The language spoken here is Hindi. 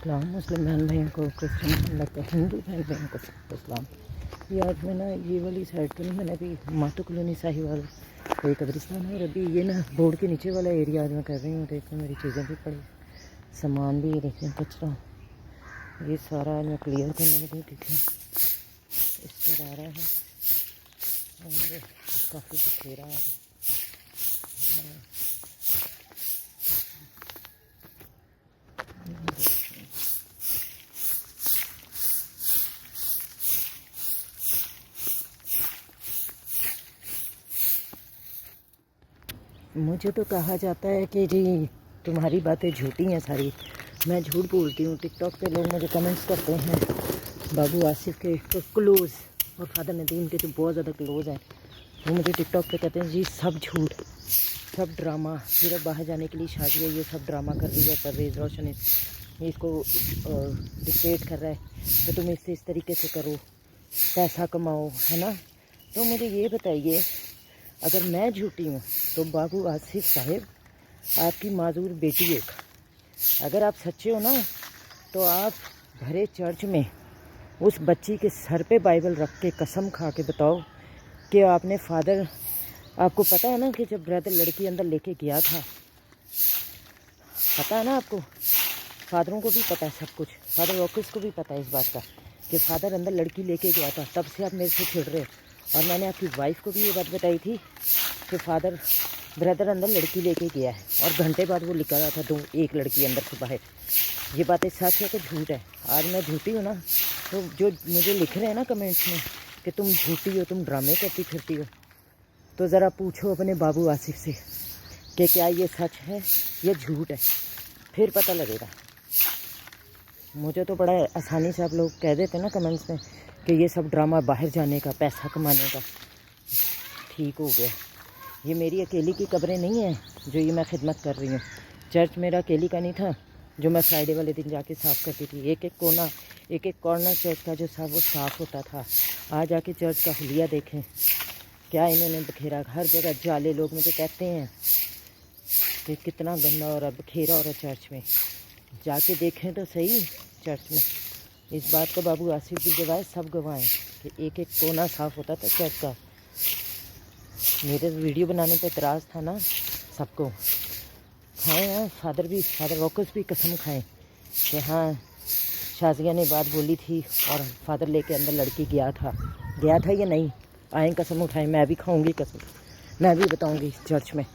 इस्लाम, मुस्लिम बहन भाइयों को, क्रिश्चियन लगता है, हिंदू बहन भाइयों को सबको इस्लाम। ये आज मैं ना ये वाली साइड तो नहीं, मैंने अभी मातू कॉलोनी साहिवाल कोई कब्रिस्तान है, और अभी ये ना बोर्ड के नीचे वाला एरिया आज मैं कर रही हूँ। देखो मेरी चीज़ें भी पड़ी, सामान भी, देखें कचरा, ये सारा मैं क्लियर करने लगी। देखें इस पर आ रहा है और काफ़ी बखेरा है। मुझे तो कहा जाता है कि जी तुम्हारी बातें झूठी हैं सारी, मैं झूठ बोलती हूँ। टिकटॉक पे लोग मुझे कमेंट्स करते हैं, बाबू आसिफ के तो क्लोज़ और फादर नदीम के तो बहुत ज़्यादा क्लोज़ हैं। वो मुझे टिकटॉक पे कहते हैं जी सब झूठ, सब ड्रामा, सिर्फ बाहर जाने के लिए शादी है, ये सब ड्रामा कर रही है परवेज़ रोशन, इसको डिक्टेट कर रहा है तो तुम इससे इस तरीके से करो, पैसा कमाओ, है ना। तो मुझे ये बताइए, अगर मैं झूठी हूँ तो बाबू आसिफ साहिब आपकी माजूर बेटी एक, अगर आप सच्चे हो ना तो आप भरे चर्च में उस बच्ची के सर पे बाइबल रख के कसम खा के बताओ कि आपने फादर, आपको पता है ना कि जब ब्रदर लड़की अंदर लेके गया था, पता है ना आपको, फादरों को भी पता है सब कुछ, फादर वॉकर्स को भी पता है इस बात का कि फादर अंदर लड़की लेके गया था, तब से आप मेरे से छिड़ रहे हो। और मैंने आपकी वाइफ को भी ये बात बताई थी कि फादर ब्रदर अंदर लड़की लेके गया है और घंटे बाद वो निकल रहा था एक लड़की अंदर से बाहर। ये बातें सच है कि झूठ है? आज मैं झूठी हूँ ना, तो जो मुझे लिख रहे हैं ना कमेंट्स में कि तुम झूठी हो, तुम ड्रामे करती फिरती हो, तो ज़रा पूछो अपने बाबू आसिफ से कि क्या ये सच है या झूठ है, फिर पता लगेगा। मुझे तो बड़ा आसानी से आप लोग कह देते हैं ना कमेंट्स में कि ये सब ड्रामा बाहर जाने का, पैसा कमाने का। ठीक हो गया, ये मेरी अकेली की कब्रें नहीं हैं जो ये मैं खिदमत कर रही हूँ। चर्च मेरा अकेली का नहीं था जो मैं फ्राइडे वाले दिन जाके साफ़ करती थी। एक एक कोना, एक एक कॉर्नर चर्च का जो था वो साफ़ होता था। आज आके चर्च का हुलिया देखें, क्या इन्होंने बखेरा, हर जगह जाले। लोग मुझे कहते हैं कि कितना गंदा हो रहा, बखेरा हो रहा चर्च में। जाके देखें तो सही चर्च में। इस बात का बाबू आसिफ भी गवाह है, सब गवाह हैं कि एक एक कोना साफ़ होता था चर्च का। मेरे वीडियो बनाने पे इतराज़ था ना सबको। खाएँ ना, फादर वॉकर्स भी कसम खाएँ कि हाँ शाजिया ने बात बोली थी और फादर लेके अंदर लड़की गया था या नहीं। आए कसम उठाएं, मैं भी खाऊंगी कसम, मैं भी बताऊंगी चर्च में।